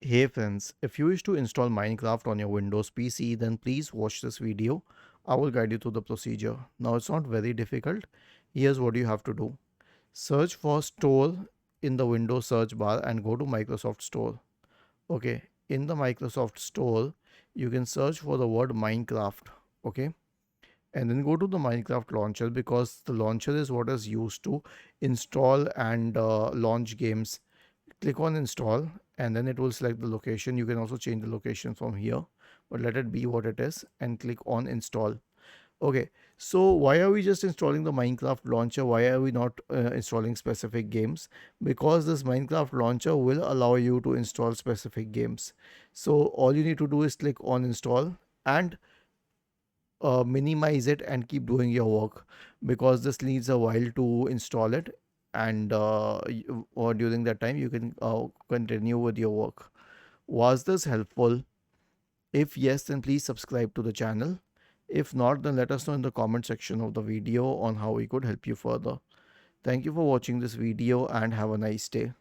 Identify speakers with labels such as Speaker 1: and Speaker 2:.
Speaker 1: Hey friends, if you wish to install Minecraft on your Windows PC, then please watch this video. I will guide you through the procedure. Now it's not very difficult. Here's what you have to do. Search for Store in the Windows search bar and go to Microsoft Store. Okay, in the Microsoft Store, you can search for the word Minecraft. Okay, and then go to the Minecraft launcher because the launcher is what is used to install and launch games. Click on install and then it will select the location. You can also change the location from here, but let it be what it is and click on install. Okay, so why are we just installing the Minecraft launcher? Why are we not installing specific games? Because this Minecraft launcher will allow you to install specific games. So all you need to do is click on install and minimize it and keep doing your work, because this needs a while to install it, and or during that time you can continue with your work. Was this helpful? If yes, then please subscribe to the channel. If not, then let us know in the comment section of the video on how we could help you further. Thank you for watching this video and have a nice day.